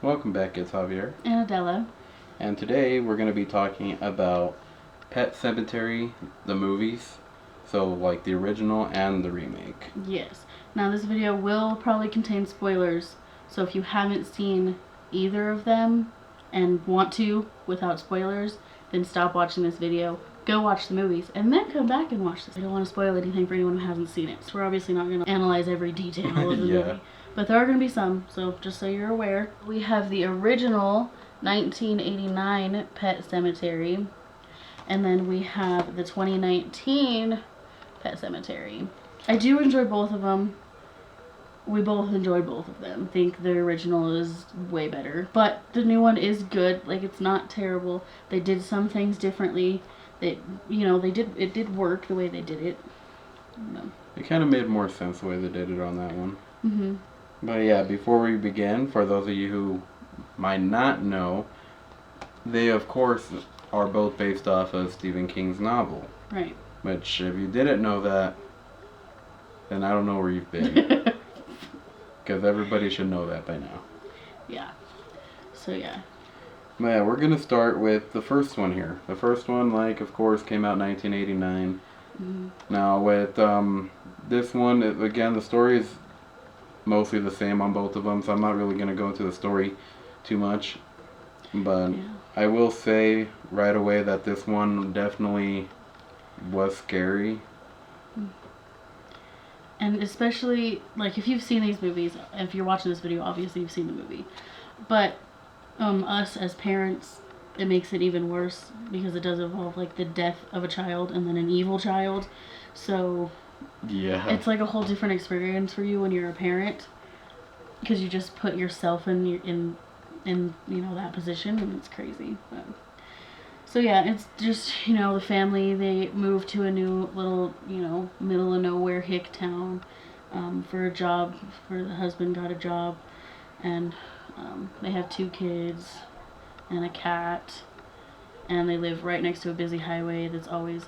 Welcome back, it's Javier. And Adela. And today we're going to be talking about Pet Semetary, the movies. So, like the original and the remake. Yes. Now, this video will probably contain spoilers. So, if you haven't seen either of them and want to without spoilers, then stop watching this video. Go watch the movies and then come back and watch this. I don't want to spoil anything for anyone who hasn't seen it. So, we're obviously not going to analyze every detail of the movie. But there are going to be some, so just so you're aware. We have the original 1989 Pet Semetary, and then we have the 2019 Pet Semetary. I do enjoy both of them. We both enjoy both of them. I think the original is way better, but the new one is good. Like, it's not terrible. They did some things differently. It did work the way they did it. It kind of made more sense the way they did it on that one. Mm-hmm. But yeah, before we begin, for those of you who might not know, they of course are both based off of Stephen King's novel. Right. Which, if you didn't know that, then I don't know where you've been. Because everybody should know that by now. Yeah. So yeah. But yeah, we're going to start with the first one here. The first one, of course, came out in 1989. Mm-hmm. Now, with this one, again, the story is mostly the same on both of them, so I'm not really going to go into the story too much. But yeah. I will say right away that this one definitely was scary. And especially, if you've seen these movies, if you're watching this video, obviously you've seen the movie. But us as parents, it makes it even worse because it does involve, the death of a child and then an evil child. So yeah, it's like a whole different experience for you when you're a parent, because you just put yourself in that position, and it's crazy. But, so yeah, it's just the family, they moved to a new little middle of nowhere hick town for a job. For the husband got a job, and they have 2 kids and a cat, and they live right next to a busy highway that's always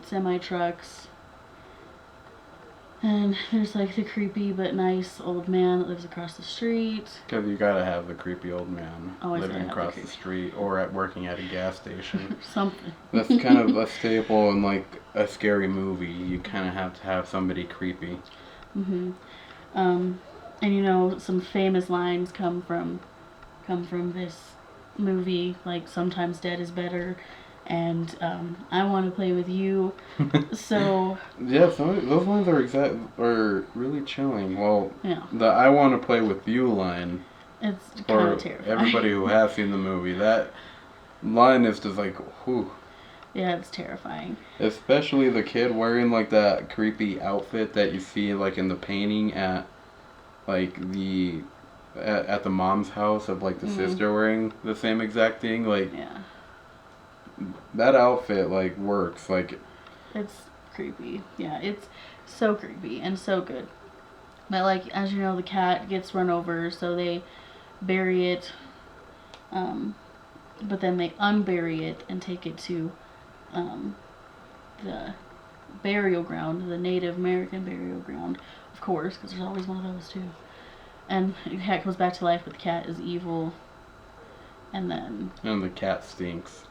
semi trucks. And there's the creepy but nice old man that lives across the street. Because you gotta have the creepy old man Always living across the street or working at a gas station. Something. That's kind of a staple in a scary movie. You kind of have to have somebody creepy. Mm-hmm. And some famous lines come from this movie, sometimes dead is better, and I want to play with you. So yeah, those lines are really chilling. Well, yeah. The I want to play with you line, it's kind of terrifying. Everybody who has seen the movie, that line is just whew. Yeah, it's terrifying. Especially the kid wearing that creepy outfit that you see in the painting at at the mom's house of the sister wearing the same exact thing. Yeah. That outfit works. It's creepy. Yeah, it's so creepy and so good. But as you know, the cat gets run over, so they bury it. But then they unbury it and take it to the burial ground, the Native American burial ground, of course, because there's always one of those too. And the cat comes back to life, but the cat is evil. And the cat stinks.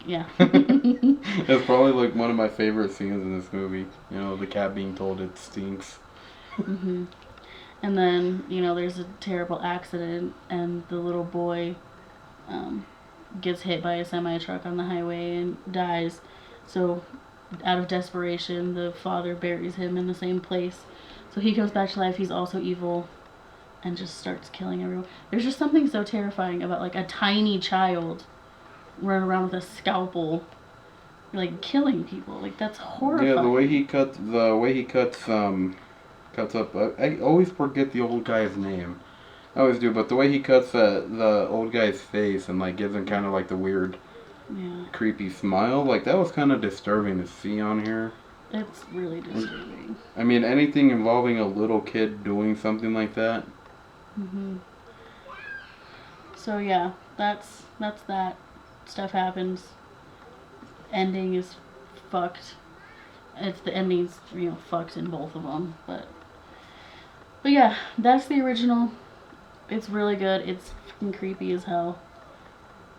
Yeah. It's probably one of my favorite scenes in this movie. The cat being told it stinks. Mm-hmm. And then there's a terrible accident, and the little boy gets hit by a semi truck on the highway and dies. So out of desperation, the father buries him in the same place. So he comes back to life. He's also evil and just starts killing everyone. There's just something so terrifying about a tiny child running around with a scalpel, killing people. That's horrifying. Yeah, the way he cuts up. I always forget the old guy's name. I always do, but the way he cuts the old guy's face and gives him kind of the weird, creepy smile, that was kind of disturbing to see on here. It's really disturbing. I mean, anything involving a little kid doing something like that. Mhm. So yeah, that's that. Stuff happens. Ending is fucked. The ending's fucked in both of them, but yeah, that's the original. It's really good. It's fucking creepy as hell.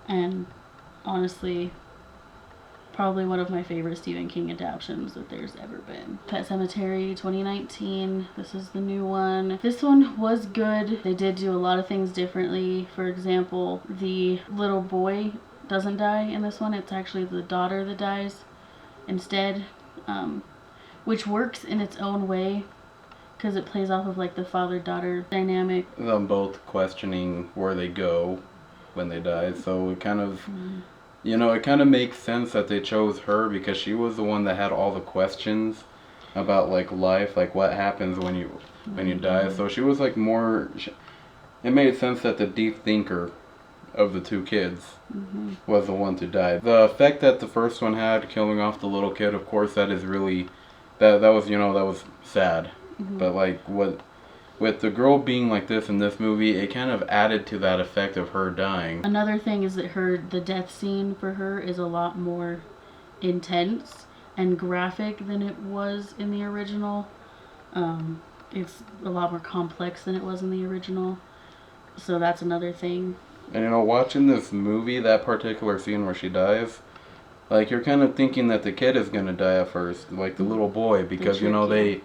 And honestly, probably one of my favorite Stephen King adaptations that there's ever been. Pet Semetary 2019. This is the new one. This one was good. They did do a lot of things differently. For example, the little boy doesn't die in this one. It's actually the daughter that dies instead, which works in its own way because it plays off of like the father-daughter dynamic. Them both questioning where they go when they die, so it kind of you know, it kind of makes sense that they chose her because she was the one that had all the questions about like life, like what happens when you die. So she was like more. It made sense that the deep thinker of the two kids was the one to die. The effect that the first one had, killing off the little kid, of course, that is really that was that was sad. But like with the girl being like this in this movie, it kind of added to that effect of her dying. Another thing is that the death scene for her is a lot more intense and graphic than it was in the original. It's a lot more complex than it was in the original. So that's another thing. And you know, watching this movie, that particular scene where she dies, like you're kind of thinking that the kid is gonna die at first, like the little boy, because you know they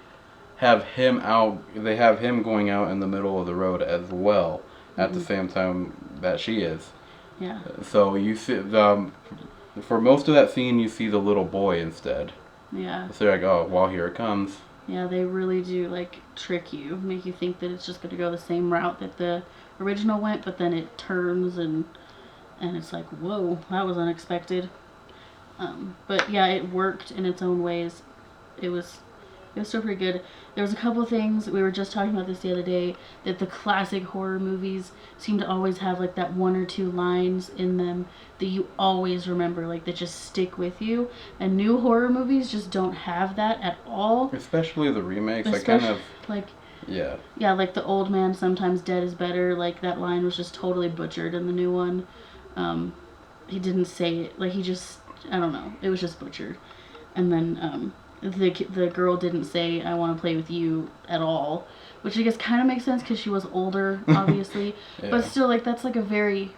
have him going out in the middle of the road as well at the same time that she is. Yeah. So you see for most of that scene you see the little boy instead. Yeah. So you're like, oh, well, here it comes. Yeah, they really do like trick you, make you think that it's just going to go the same route that the original went, but then it turns and it's like, whoa, that was unexpected. But yeah, it worked in its own ways. It was still pretty good. There was a couple things, we were just talking about this the other day, that the classic horror movies seem to always have like that one or two lines in them that you always remember, like that just stick with you. And new horror movies just don't have that at all. Especially the remakes. Yeah, like the old man sometimes dead is better. Like that line was just totally butchered in the new one. He didn't say it. Like he just, I don't know. It was just butchered. And then the girl didn't say I want to play with you at all, which I guess kind of makes sense because she was older, obviously. Yeah. But still, like that's like a very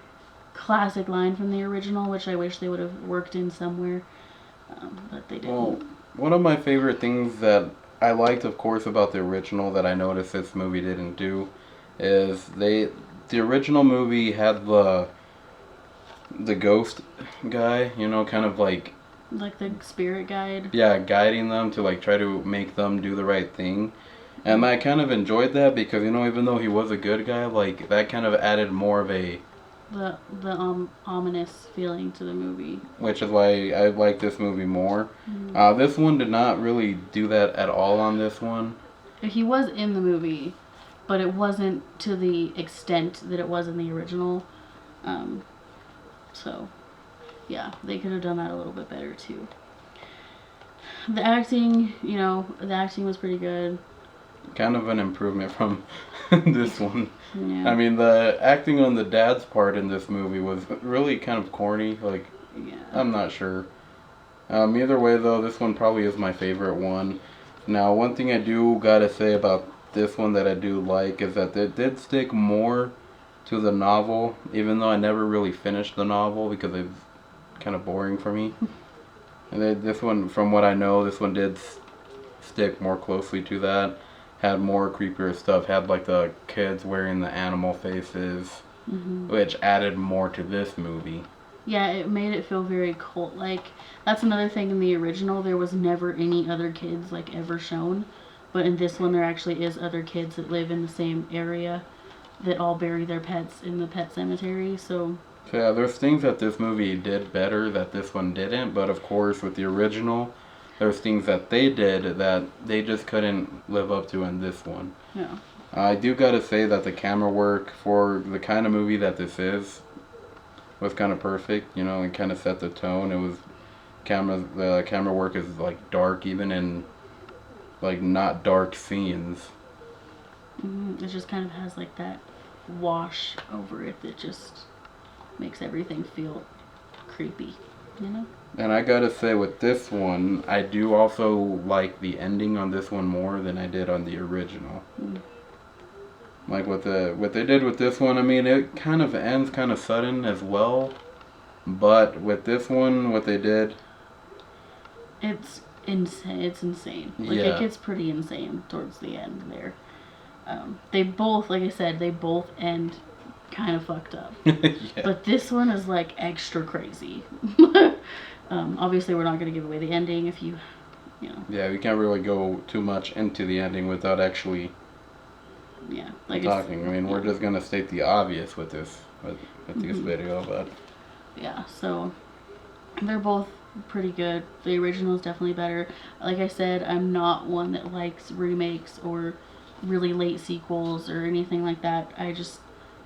classic line from the original, which I wish they would have worked in somewhere, but they didn't. Well, one of my favorite things that I liked, of course, about the original that I noticed this movie didn't do is the original movie had the ghost guy, you know, kind of like the spirit guide. Yeah, guiding them to like try to make them do the right thing. And I kind of enjoyed that because, you know, even though he was a good guy, like that kind of added more of a the ominous feeling to the movie. Which is why I like this movie more. This one did not really do that at all on this one. He was in the movie, but it wasn't to the extent that it was in the original. So yeah, they could have done that a little bit better too. The acting, you know, was pretty good. Kind of an improvement from this one. Yeah. I mean, the acting on the dad's part in this movie was really kind of corny. Like, yeah. I'm not sure. Either way, though, this one probably is my favorite one. Now, one thing I do gotta say about this one that I do like is that it did stick more to the novel, even though I never really finished the novel because it's kind of boring for me. And this one, from what I know, this one did stick more closely to that. Had more creepier stuff. Had like the kids wearing the animal faces, which added more to this movie. Yeah, it made it feel very cult-like. That's another thing in the original. There was never any other kids like ever shown, but in this one there actually is other kids that live in the same area that all bury their pets in the pet cemetery. So yeah, there's things that this movie did better that this one didn't, but of course with the original, there's things that they did that they just couldn't live up to in this one. Yeah. I do gotta say that the camera work for the kind of movie that this is was kind of perfect. You know, it kind of set the tone. It was the camera work is like dark even in like not dark scenes. It just kind of has like that wash over it that just makes everything feel creepy, you know? And I gotta say with this one, I do also like the ending on this one more than I did on the original. Like what they did with this one, I mean, it kind of ends kind of sudden as well. But with this one, what they did, it's insane. It's insane. Like yeah. it gets pretty insane towards the end there. They both, like I said, they both end kind of fucked up. Yeah. But this one is like extra crazy. Obviously, we're not going to give away the ending if you know. Yeah, we can't really go too much into the ending without actually like talking. I mean, we're just going to state the obvious with this video, but yeah, so they're both pretty good. The original is definitely better. Like I said, I'm not one that likes remakes or really late sequels or anything like that. I just,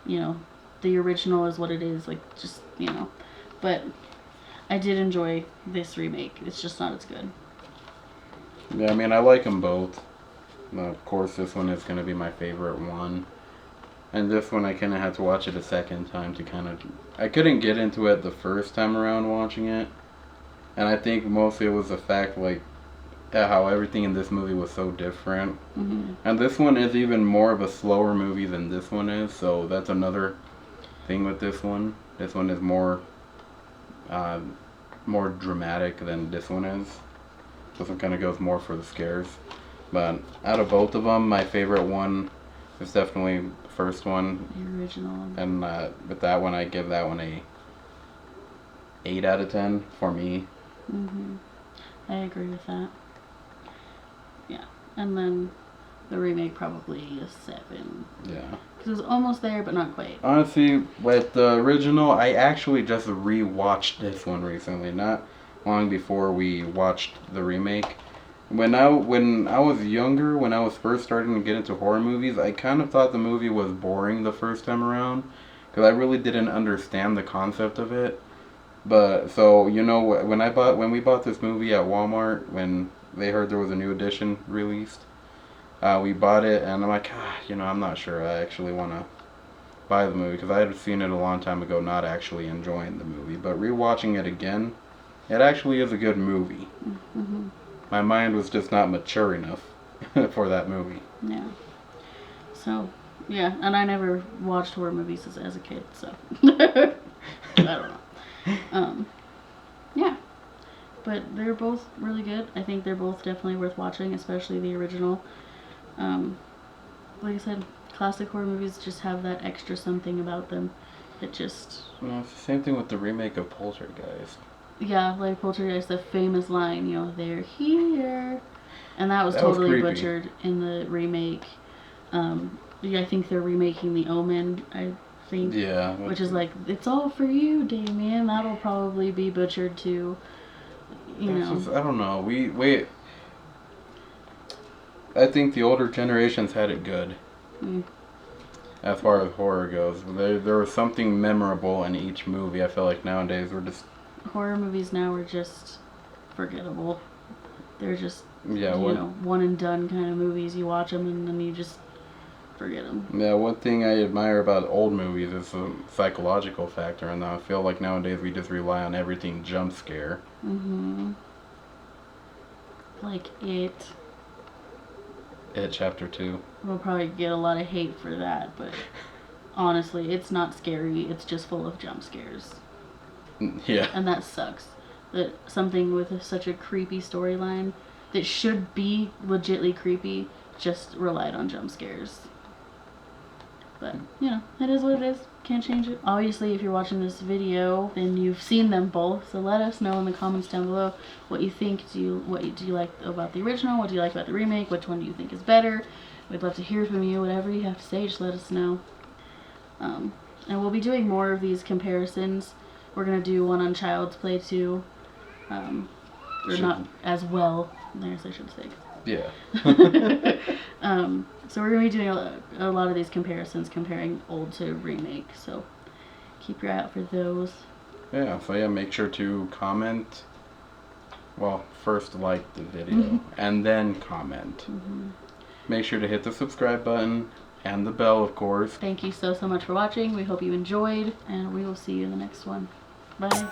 the original is what it is. Like, just, but I did enjoy this remake. It's just not as good. Yeah, I mean, I like them both. Of course, this one is going to be my favorite one. And this one, I kind of had to watch it a second time to kind of... I couldn't get into it the first time around watching it. And I think mostly it was the fact, like, how everything in this movie was so different. Mm-hmm. And this one is even more of a slower movie than this one is. So that's another thing with this one. This one is more dramatic than this one is. This one kind of goes more for the scares. But out of both of them, my favorite one is definitely the first one. The original. And with that one, I give that one a 8 out of 10 for me. Mm-hmm. I agree with that. Yeah. And then the remake probably a 7. Yeah. Because it was almost there, but not quite. Honestly, with the original, I actually just re-watched this one recently. Not long before we watched the remake. When I was younger, when I was first starting to get into horror movies, I kind of thought the movie was boring the first time around, because I really didn't understand the concept of it. But so when we bought this movie at Walmart, when they heard there was a new edition released, we bought it, and I'm like, I'm not sure I actually want to buy the movie, because I had seen it a long time ago, not actually enjoying the movie. But rewatching it again, it actually is a good movie. Mm-hmm. My mind was just not mature enough for that movie. Yeah. So, yeah, and I never watched horror movies as a kid, so I don't know. Yeah. But they're both really good. I think they're both definitely worth watching, especially the original. Like I said, classic horror movies just have that extra something about them that just... It's the same thing with the remake of Poltergeist. Yeah, like Poltergeist, the famous line, they're here. And that was That totally was butchered in the remake. I think they're remaking The Omen, I think. Yeah. Which is like, it's all for you, Damien. That'll probably be butchered too. I don't know. We I think the older generations had it good. As far as horror goes. There was something memorable in each movie. I feel like nowadays we're just... Horror movies now are just forgettable. They're just, one and done kind of movies. You watch them and then you just forget them. Yeah, one thing I admire about old movies is the psychological factor, and I feel like nowadays we just rely on everything jump scare. Mm-hmm. Like It. It Chapter 2. We'll probably get a lot of hate for that, but honestly, it's not scary. It's just full of jump scares. Yeah. And that sucks. That something with such a creepy storyline that should be legitly creepy just relied on jump scares. But, it is what it is. Can't change it. Obviously, if you're watching this video, then you've seen them both. So let us know in the comments down below what you think. What do you like about the original? What do you like about the remake? Which one do you think is better? We'd love to hear from you. Whatever you have to say, just let us know. And we'll be doing more of these comparisons. We're going to do one on Child's Play too. Or not as well. There's, I should say. Yeah. So we're going to be doing a lot of these comparisons, comparing old to remake. So keep your eye out for those. Yeah, so make sure to comment. Well, first like the video and then comment. Mm-hmm. Make sure to hit the subscribe button and the bell, of course. Thank you so much for watching. We hope you enjoyed, and we will see you in the next one. Bye.